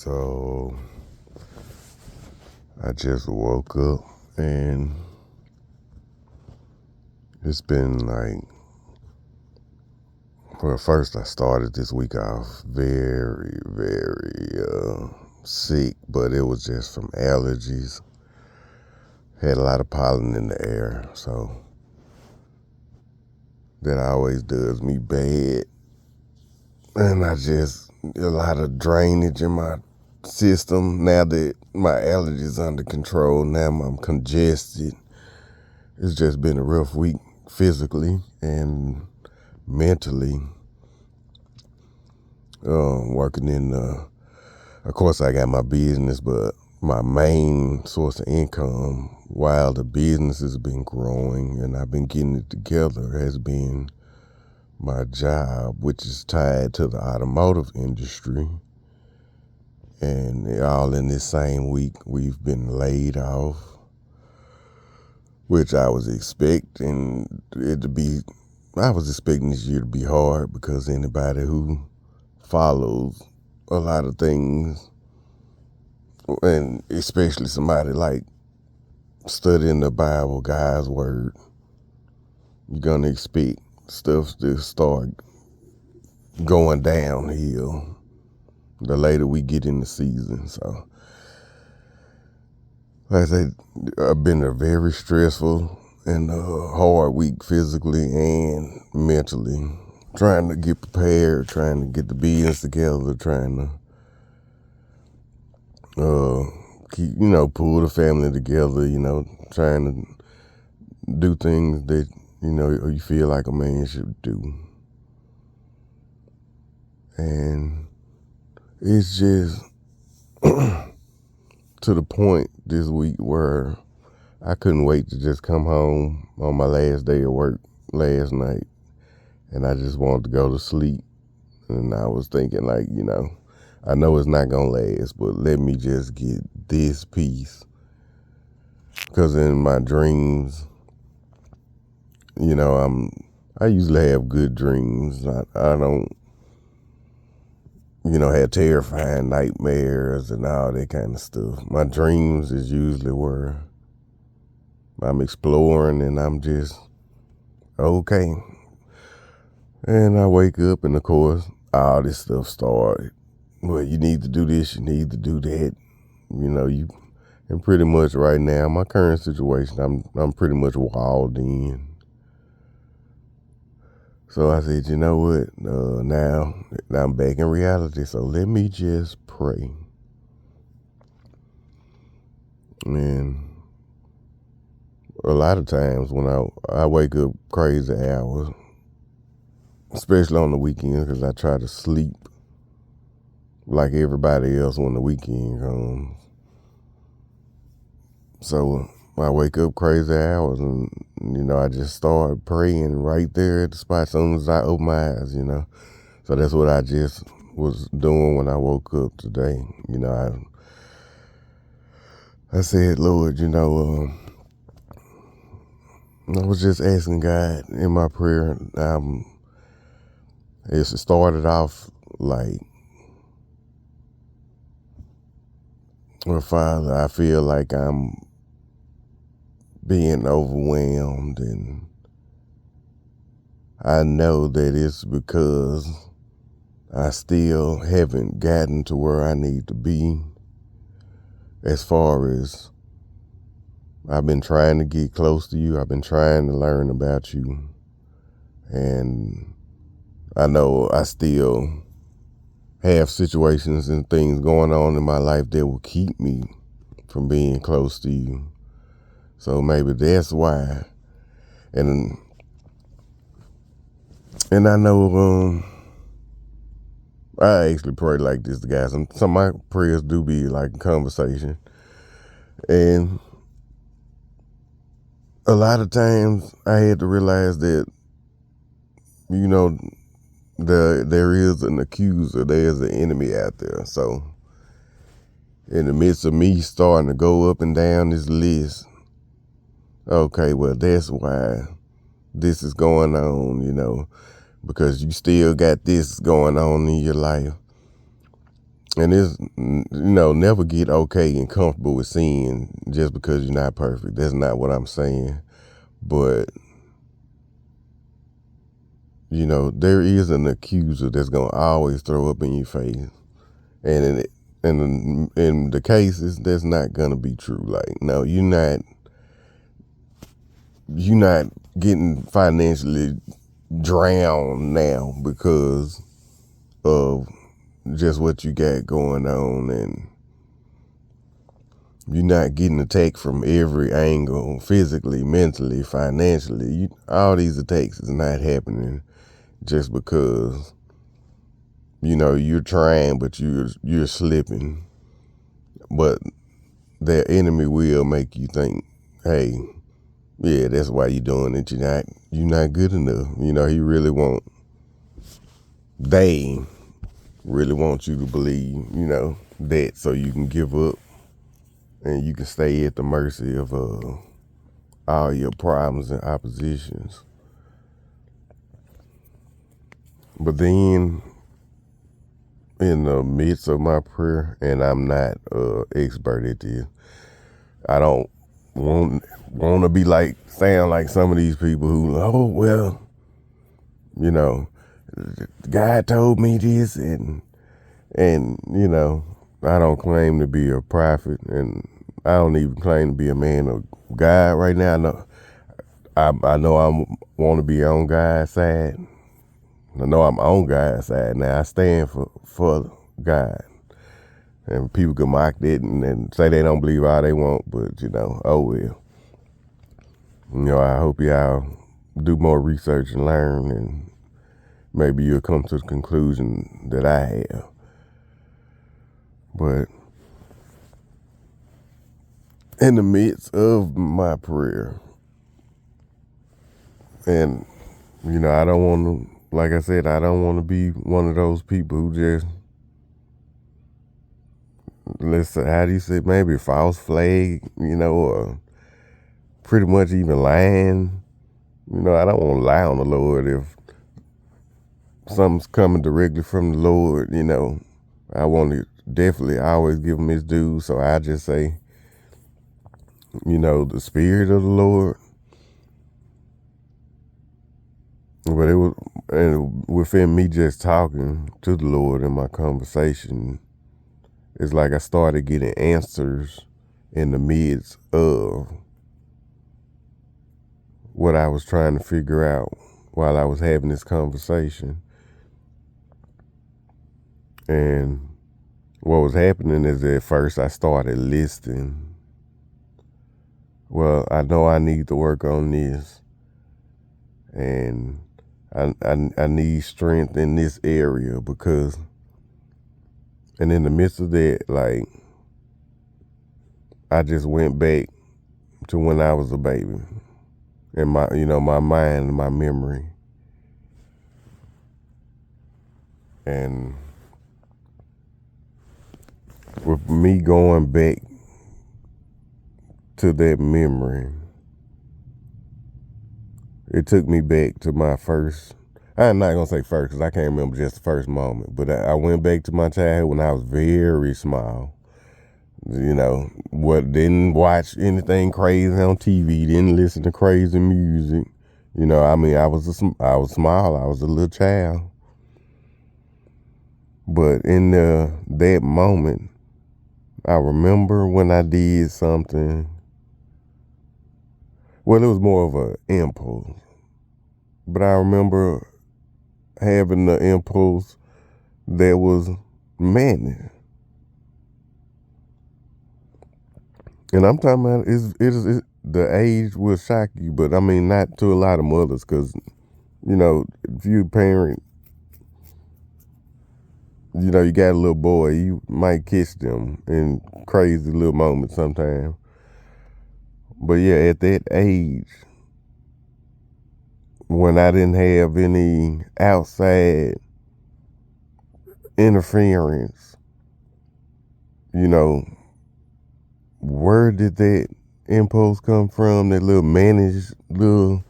So I just woke up and it's been first I started this week off very, very sick, but it was just from allergies. Had a lot of pollen in the air, so that always does me bad. And a lot of drainage in my system. Now that my allergies under control, now I'm congested. It's just been a rough week physically and mentally. Working of course I got my business, but my main source of income while the business has been growing and I've been getting it together has been my job, which is tied to the automotive industry. And all in this same week, we've been laid off, which I was expecting this year to be hard because anybody who follows a lot of things, and especially somebody like studying the Bible, God's word, you're going to expect stuff to start going downhill the later we get in the season. So, like I said, I've been a very stressful and hard week physically and mentally. Trying to get prepared, trying to get the business together, trying to pull the family together, trying to do things that, you feel like a man should do. And it's just to the point this week where I couldn't wait to just come home on my last day of work last night. And I just wanted to go to sleep. And I was thinking I know it's not going to last, but let me just get this piece. Because in my dreams, I usually have good dreams. I don't, have terrifying nightmares and all that kind of stuff. My dreams is usually where I'm exploring and I'm just okay. And I wake up and of course all this stuff started. Well, you need to do this, you need to do that. And pretty much right now, my current situation, I'm pretty much walled in. So I said, you know what? Now I'm back in reality. So let me just pray. And a lot of times when I wake up crazy hours, especially on the weekends, because I try to sleep like everybody else when the weekend comes. So I wake up crazy hours and, I just start praying right there at the spot as soon as I open my eyes, So that's what I just was doing when I woke up today. I said, Lord, I was just asking God in my prayer. It started off like, well, Father, I feel like I'm being overwhelmed, and I know that it's because I still haven't gotten to where I need to be as far as I've been trying to get close to you. I've been trying to learn about you. And I know I still have situations and things going on in my life that will keep me from being close to you. So maybe that's why. And I know I actually pray like this to guys. Some of my prayers do be like a conversation. And a lot of times I had to realize that, there is an accuser, there's an enemy out there. So in the midst of me starting to go up and down this list, okay, well, that's why this is going on, because you still got this going on in your life. And it's, never get okay and comfortable with sin just because you're not perfect. That's not what I'm saying. But, there is an accuser that's going to always throw up in your face. And in the cases, that's not going to be true. Like, no, you're not getting financially drowned now because of just what you got going on, and you're not getting attacked from every angle, physically, mentally, financially. All these attacks is not happening just because, you're trying, but you're slipping. But their enemy will make you think, hey, yeah, that's why you're doing it. You're not good enough. They really want you to believe, that so you can give up and you can stay at the mercy of all your problems and oppositions. But then in the midst of my prayer, and I'm not expert at this, I don't want to be sound like some of these people who, oh, well, God told me this, and I don't claim to be a prophet, and I don't even claim to be a man of God right now. I know I want to be on God's side. I know I'm on God's side now. I stand for God. And people can mock that and say they don't believe all they want, but, oh well. I hope y'all do more research and learn, and maybe you'll come to the conclusion that I have. But in the midst of my prayer, and, I don't want to, like I said, I don't want to be one of those people who just, let's say, how do you say, maybe false flag, or pretty much even lying. I don't want to lie on the Lord. If something's coming directly from the Lord, I want to definitely always give him his due. So I just say, the Spirit of the Lord. But it was, and within me just talking to the Lord in my conversation, it's like I started getting answers in the midst of what I was trying to figure out while I was having this conversation. And what was happening is at first I started listing, well, I know I need to work on this, and I need strength in this area because, and in the midst of that, I just went back to when I was a baby, and my mind and my memory, and with me going back to that memory, it took me back to my first, I'm not going to say first because I can't remember just the first moment, but I went back to my childhood when I was very small. Didn't watch anything crazy on TV, didn't listen to crazy music. I was small, I was a little child. But in that moment, I remember when I did something. Well, it was more of an impulse. But I remember having the impulse that was madness. And I'm talking about the age will shock you, but I mean, not to a lot of mothers, because, if you a parent, you got a little boy, you might kiss them in crazy little moments sometimes. But yeah, at that age, when I didn't have any outside interference, where did that impulse come from? That little managed little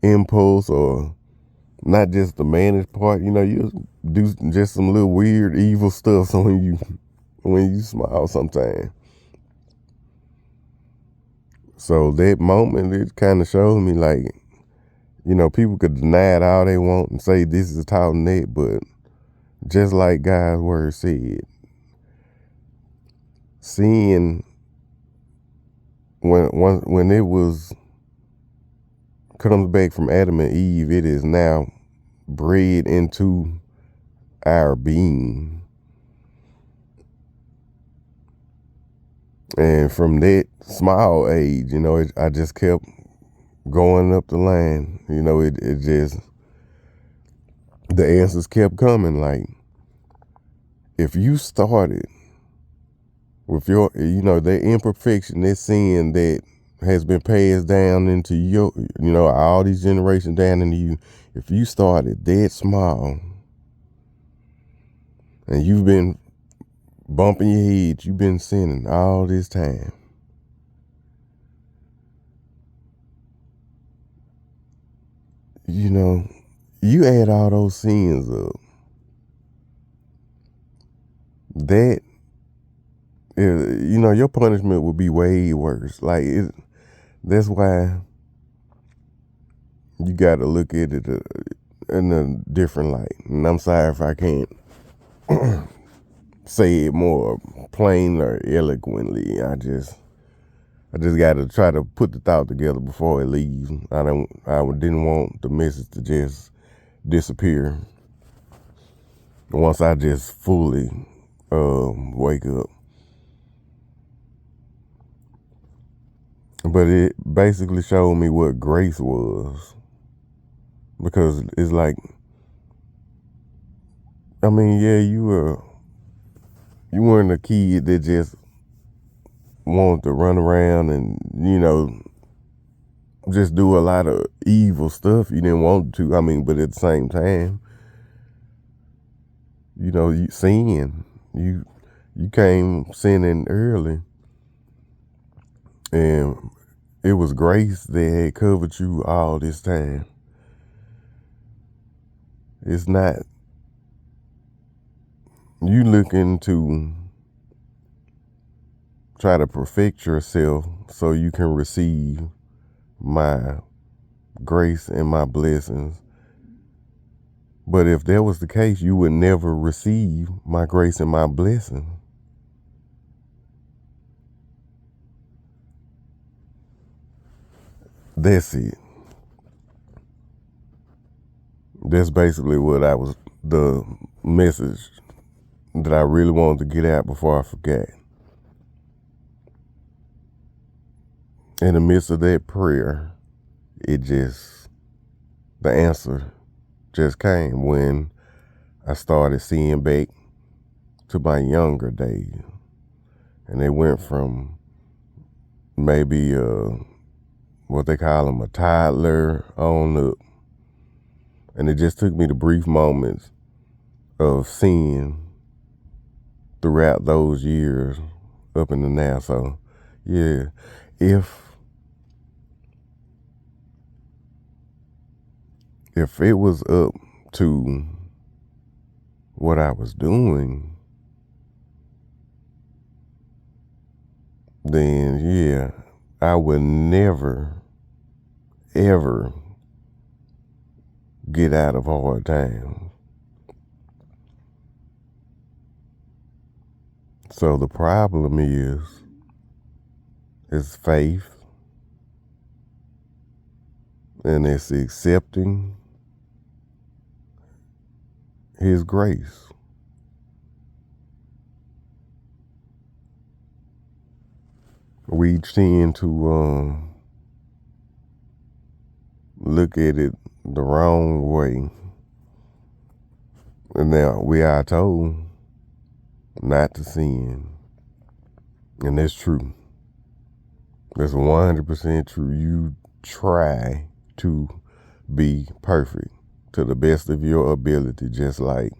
impulse, or not just the managed part. You know, you do just some little weird, evil stuff. So when you smile, sometimes. So that moment, it kind of showed me like, you know, people could deny it all they want and say this is taught and that, but just like God's word said, sin when it was comes back from Adam and Eve, it is now bred into our being. And from that small age, you know, I just kept going up the line. You know, it just, the answers kept coming. Like, if you started with your, you know, that imperfection, that sin that has been passed down into your, you know, all these generations down into you, if you started that small and you've been bumping your head, you've been sinning all this time, you know, you add all those sins up, that, you know, your punishment would be way worse. Like, that's why you got to look at it in a different light. And I'm sorry if I can't say it more plain or eloquently. I just got to try to put the thought together before it leaves. I didn't want the message to just disappear once I just fully wake up. But it basically showed me what grace was. Because it's like, I mean, yeah, you weren't a kid that just wanted to run around and, you know, just do a lot of evil stuff. You didn't want to. I mean, but at the same time, you know, you came sinning early, and it was grace that had covered you all this time. It's not you looking to try to perfect yourself so you can receive my grace and my blessings. But if that was the case, you would never receive my grace and my blessing. That's it. That's basically the message that I really wanted to get out before I forgot. In the midst of that prayer, the answer just came when I started seeing back to my younger days. And they went from maybe what they call them, a toddler on up. And it just took me to brief moments of seeing throughout those years up in the now. So, yeah, if it was up to what I was doing, then yeah, I would never, ever get out of hard times. So the problem is faith, and it's accepting His grace. We tend to look at it the wrong way. And now we are told not to sin. And that's true. That's 100% true. You try to be perfect to the best of your ability, just like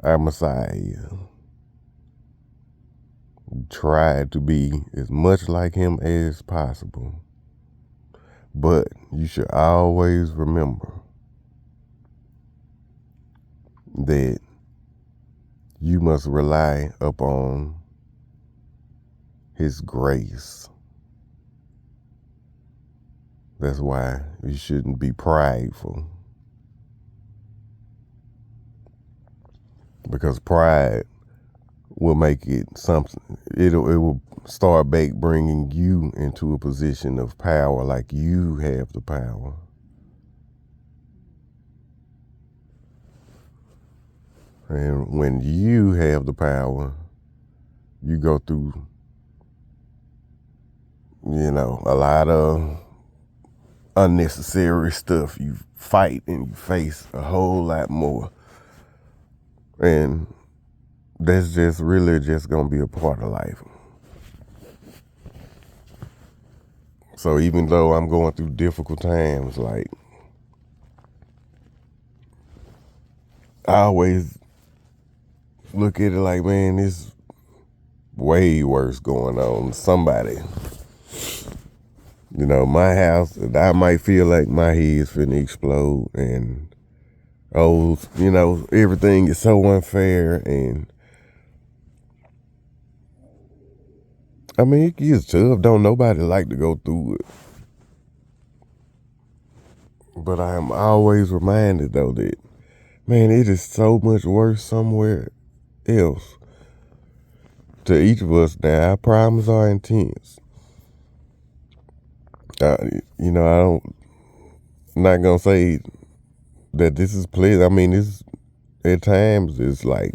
our Messiah. Try to be as much like Him as possible. But you should always remember that you must rely upon His grace. That's why you shouldn't be prideful. Because pride will make it something. It will start back bringing you into a position of power, like you have the power. And when you have the power, you go through, a lot of unnecessary stuff. You fight and you face a whole lot more. And that's just really just going to be a part of life. So even though I'm going through difficult times, like, I always look at it like, man, it's way worse going on. Somebody, my house, I might feel like my head's finna explode, and everything is so unfair. And I mean, it gets tough. Don't nobody like to go through it. But I am always reminded, though, that, man, it is so much worse somewhere else. To each of us now, our problems are intense. I'm not gonna say that this is pleasant. I mean, this at times is like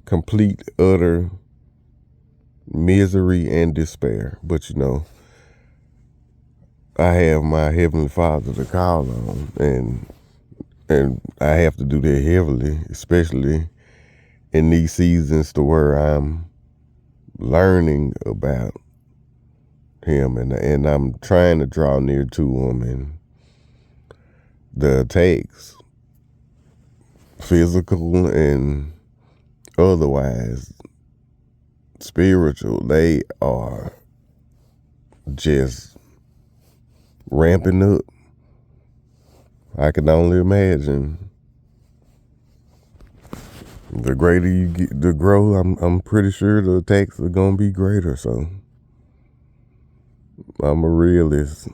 complete, utter misery and despair. But I have my Heavenly Father to call on, and I have to do that heavily, especially in these seasons to where I'm learning about Him, and I'm trying to draw near to Him. And the attacks, physical and otherwise, spiritual, they are just ramping up. I can only imagine. The greater you get to grow, I'm pretty sure the attacks are gonna be greater. So I'm a realist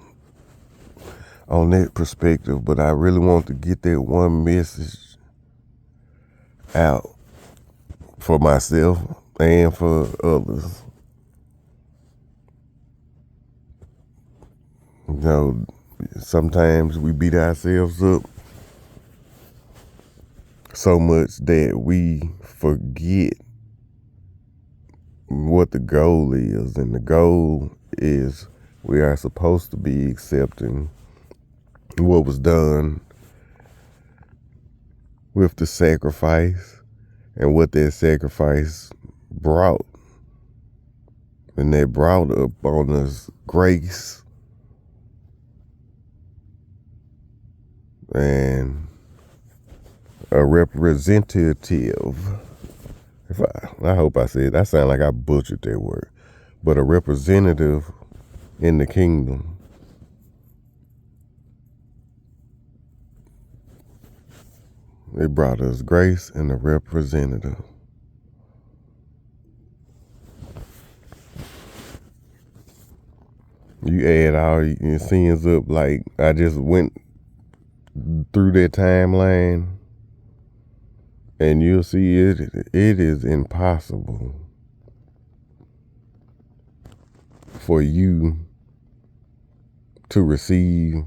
on that perspective, but I really want to get that one message out for myself and for others. Sometimes we beat ourselves up so much that we forget what the goal is. And the goal is we are supposed to be accepting what was done with the sacrifice and what that sacrifice brought. And that brought upon us grace and a representative. I hope I said, I sound like I butchered that word, but a representative in the kingdom. It brought us grace and a representative. You add all your sins up, like I just went through that timeline, and you'll see it is impossible for you to receive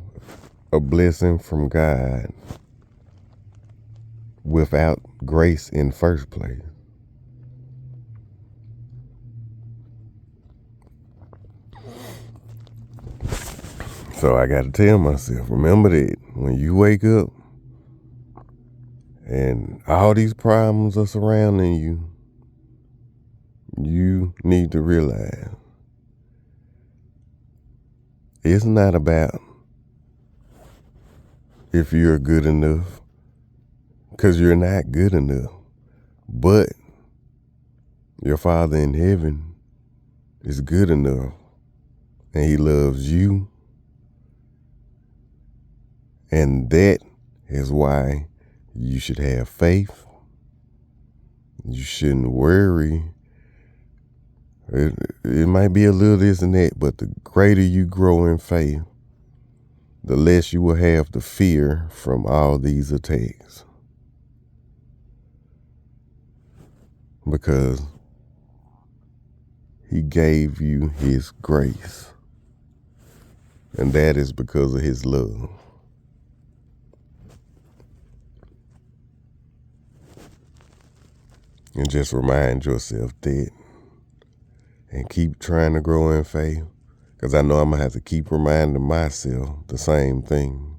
a blessing from God without grace in first place. So I got to tell myself, remember that when you wake up and all these problems are surrounding you, you need to realize it's not about if you're good enough, because you're not good enough. But your Father in heaven is good enough, and He loves you, And that is why you should have faith. You shouldn't worry. It might be a little this and that, but the greater you grow in faith, the less you will have the fear from all these attacks. Because he gave you his grace. And that is because of his love. And just remind yourself that. And keep trying to grow in faith. Because I know I'm going to have to keep reminding myself the same thing.